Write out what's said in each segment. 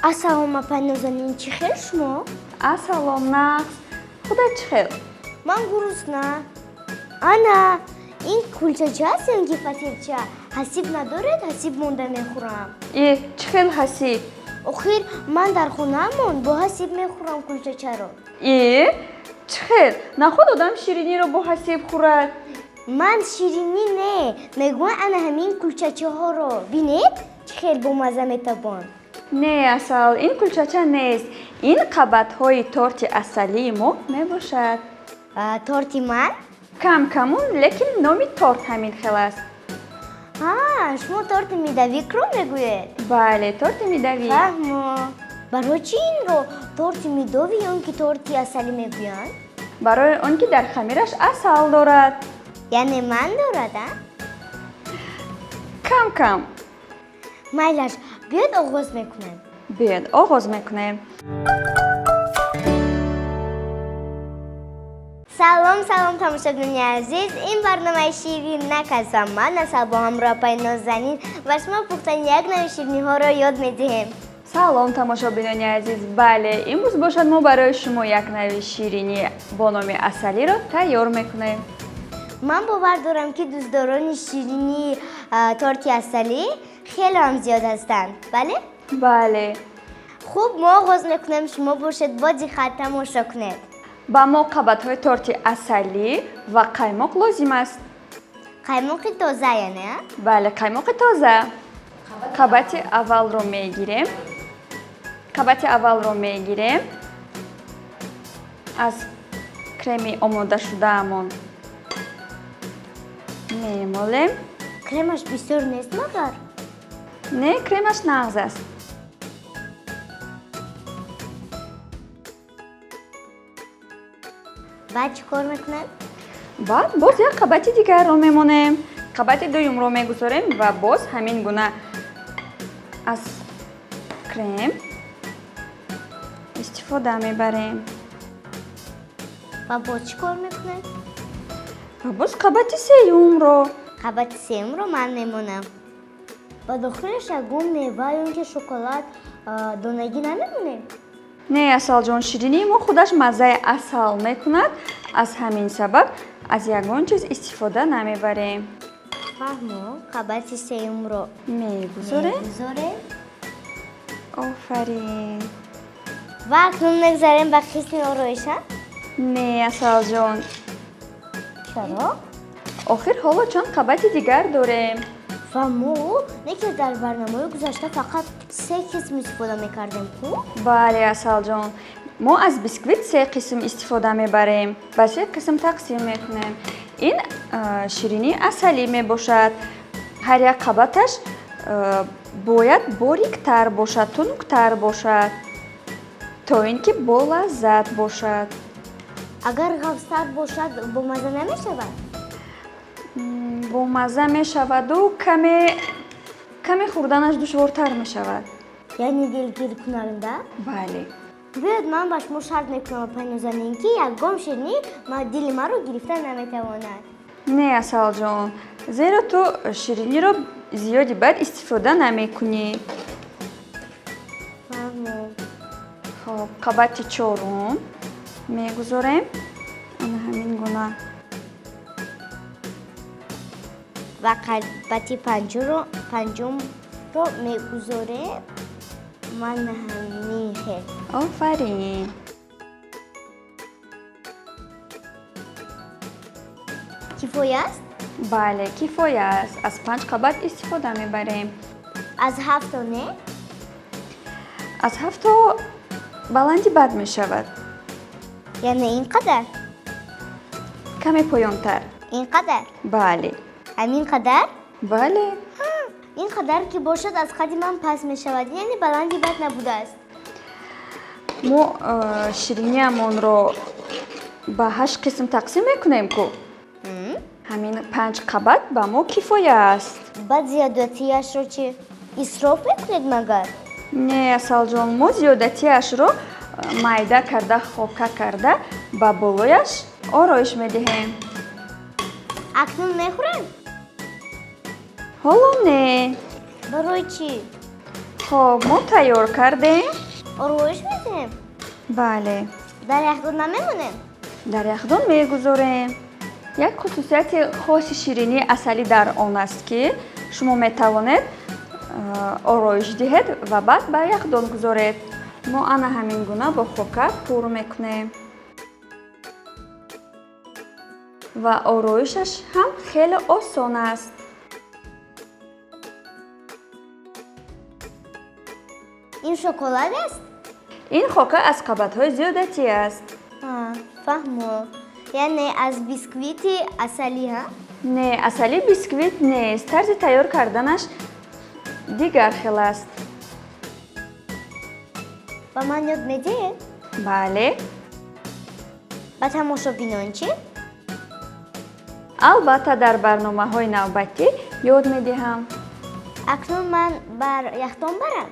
Ассалома панозанин, чӣ хел шумо? Ассалом, Нағз. Худат чӣ хел? Ман гурусна. Ана, ин кулчача аст ё ин ки фатирча? Ҳасиб надоред? Ҳасиб монда мехӯрам. Чӣ хел ҳасиб? Охир ман дар хонаамон бо ҳасиб мехӯрам кулчачаро. Чӣ хел? Нахуд одам шириниро бо ҳасиб хӯрад. Ман ширинӣ не, мегӯям ана ҳамин кулчачаҳоро. Бинед чӣ хел бомазза метабон. Не, асал, ин кулчача нест. Ин қабатҳои торти асалии мо мебошад. Торти ман? Кам-камун, лекин номи торт ҳамин хел аст. Шумо торти медовикро мегӯед? Бале, торти медовик. Фаҳмо. Барои чӣ инро торти медови ё ин ки торти асалӣ мегӯянд? Барои он ки дар хамираш асал дорад. Яъне ман дорад, а? Кам-кам. Майлаш, биёед оғоз мекунем. Биёед оғоз мекунем. Салом, салом тамошобинони азиз. Ин барномаи Ширинак ҳастам. Ман Асал бо ҳамроҳ Пайнозанин ва шумо пухтани як нави шириниҳоро ёд медиҳем. Салом тамошобинони азиз. Бале, имрӯз бошад мо барои шумо як нави ширинӣ бо номи асалиро тайёр мекунем. Ман бовар дорам ки дӯстдорони ширинии торти асалӣ хеле ҳам зиёд ҳастанд. Бале? Бале. Хуб, мо оғоз мекунем. Шумо бошед бо диққат тамошо кунед. Ба мо қабатҳои торти асалӣ ва қаймоқ лозим аст. Қаймоқи тоза яъне, а? Бале, қаймоқи тоза. Қабати аввалро мегирем. Аз креми омодашудаамон мемолем. Кремаш бисёр нест магар? Не, кремаш нағз аст. Баъд чӣ кор мекунем? Баъд боз як қабати дигарро мемонем. Қабати дуюмро мегузорем ва боз ҳамин гуна аз крем истифода мебарем. Ва боз чӣ кор мекунем? Ва боз қабати сеюмро. Қабати сеюмро ман мемонам. Ба дохилаш ягон мева ё ин ки шоколад донагӣ намемонем? Не, асалҷон, ширинии мо худаш маззаи асал мекунад. Аз ҳамин сабаб аз ягон чиз истифода намебарем. Фаҳмо, қабати сеюмро мегузорем. Офарин. Ва акнун мегзарем ба қисми ороиша? Не, асалҷон. Чаро? Охир ҳоло чанд қабати дигар дорем. Ва мо не ки дар барномаи гузашта фақат 3 қисм истифода мекардем, ку? Бале, асалҷон. Мо аз бисквит 3 қисм истифода мебарем. Ба 3 қисм тақсим мекунем. Ин ширинии асалӣ мебошад. Ҳар як қабаташ бояд бориктар бошад, тунуктар бошад, то ин ки болаззат бошад. Агар ғафстар бошад, бомазза намешавад? Бомазза мешаваду каме хӯрданаш душвортар мешавад. Яъне дилгиркунанда? Бале. Биёед ман ба шумо шарт мекунам Пайнозанин ки ягон ширинӣ дили маро гирифта наметавонад. Не, асалҷон, зеро ту шириниро зиёди баъд истифода намекунӣ. Хоб, қабати чорум мегузорем. Ана ҳамин гуна. Ва қабати панҷумро мегузорем. Мана ҳамин хел. Офарин. Кифоя аст? Бале, кифоя аст. Аз 5 қабат истифода мебарем. Аз 7 не? Аз 7 баланди бад мешавад. Яъне ин қадар? Каме поёнтар. Ин қадар? Бале. Ҳамин қадар? Бале. Ин қадар ки бошад аз қадди ман паст мешавад, яъне баланди бад набудааст. Мо шириниамонро ба 8 қисм тақсим мекунем ку. Ҳамин 5 қабат ба мо кифоя аст. Баъд зиёдатиашро чӣ? Исроф мекунед магар? Не, асалҷон, мо зиёдатиашро майда карда, хока карда ба болояш ороиш медиҳем. Акнун мехӯрем? ҳоло не. Барои чӣ? خب ما تیار کردیم. روش میدیم. بله. در یخدون نمیمونیم. در یخدان میگذاریم. یک خصوصیت خاص شیرینی عسلی در آن است که شما میتوانید آرایش دهید و بعد بر یخدان گذارید. ما آن همین گونه با خوکر پر میکنیم و آرایشش هم خیلی آسان است. این شکلات است؟ این خوکر از قبط‌های زیادتی است. فهمو. یعنی از بیسکویت عسلی ها؟ نه، عسلی بیسکویت نیست. طرز تیار کردنش دیگر خیلی است. و من یاد میدی؟ بله. با تماشا بینان چی؟ البته در برنامه‌های نوبتی یاد میدهم. اکنون من بر یخدان برم.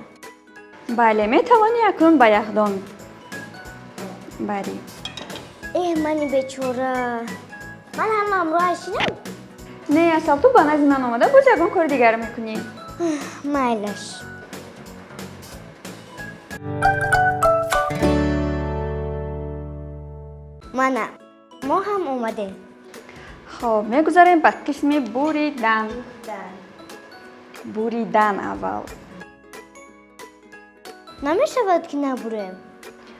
بله، میتوانی اکنون به یخدان بری. منی بیچاره. من هم همراه هستم. نه، اصلا تو با نزد من آمده باز یکان کار دیگر میکنی. مایلش. منم. ما هم اومده. خب میگذاریم به قسم بریدن. بریدن اول. نمیشود که نبریم.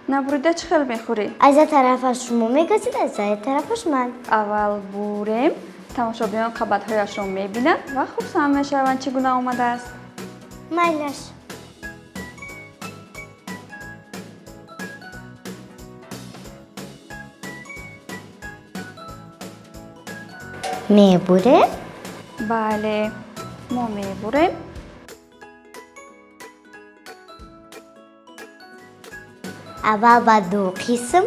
نبریده چه خیلی میخوری؟ از طرفش شما میگذید از طرفش من. اول بریم. تماشاگران قبط‌هایش را میبینند و خوب فهم میشوند چگونه آمده است. مایلش. میبره؟ بله، ما میبریم. اول با دو قسم.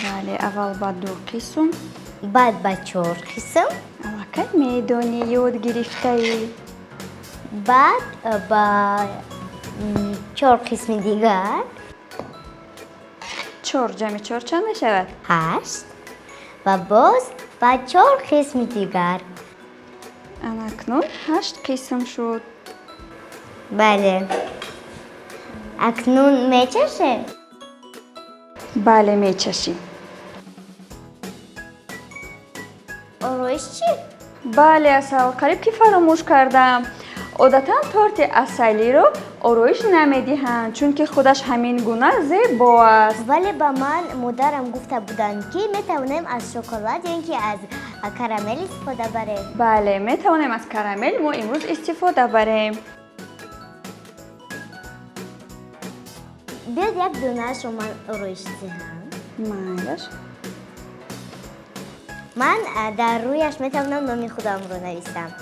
بله، اول با دو قسم. بعد با 4 قسم. الکی میدونی یاد گرفته ای. بعد با 4 قسم دیگر. 4 جمع 4 چند میشود؟ 8 و باز با 4 قسم دیگر. اکنون 8 قسم شد. بله. اکنون میچشه؟ بله میچشیم. آرایش چی؟ بله اصل قریب که فراموش کردم. عادتا تارت عسلی رو آرایش نمیدهند چون که خودش همین گونه زیبا است. ولی با من مادرم گفته بودند که میتونیم از شکلات یا اینکه از کرامل استفاده بریم. بله میتونیم از کرامل ما امروز استفاده بریم. بیاد یک دونهش رو من آرایش دهم. مایلش. من در رویش میتونم نام خودم رو نویسم.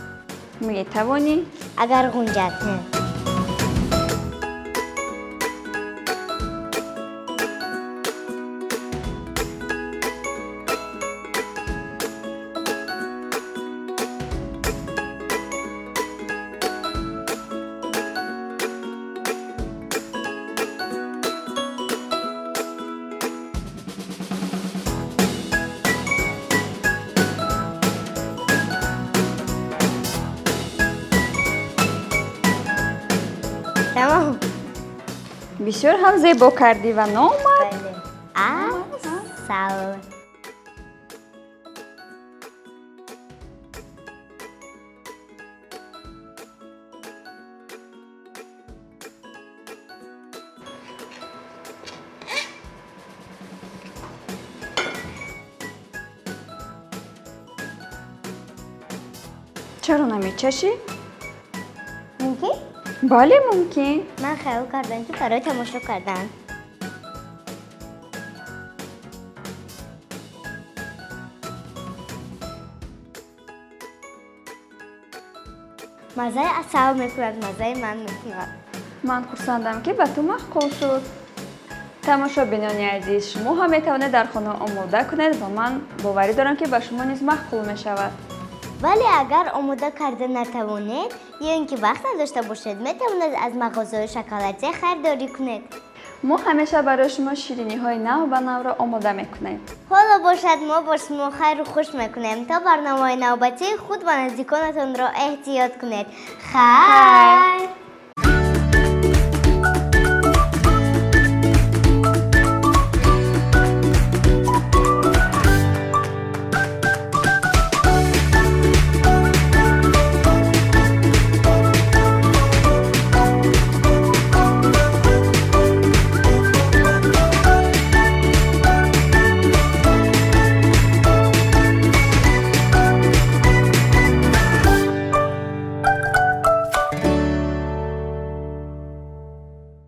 میتوانی؟ اگر غنجت نه. تمام. بسیار هم زیبا کردی و نامد. بله. عسل. چرا نمیچشی؟ ممکن؟ بله ممکن. من خیال کردم که برای تماشا کردن. مزه عسل میکند، مزه من میکند. من خرسندم که به تو مخکول شد. تماشا بینانی عزیز، شما هم میتوانید در خانه آماده کنید و من باوری دارم که به شما نیز مخکول میشود. ولی اگر آماده کرده نتوانید یا اینکه وقت نداشته باشید میتوانید از مغازه شکلاتی خریداری کنید. мо ҳамеша барои шумо шириниҳои нав ба навро омода мекунем. ҳоло бошад мо бо шумо хайру хуш мекунем. Та барномаи навбатии худ ва наздиконатонро эҳтиёт кунед. Хайр!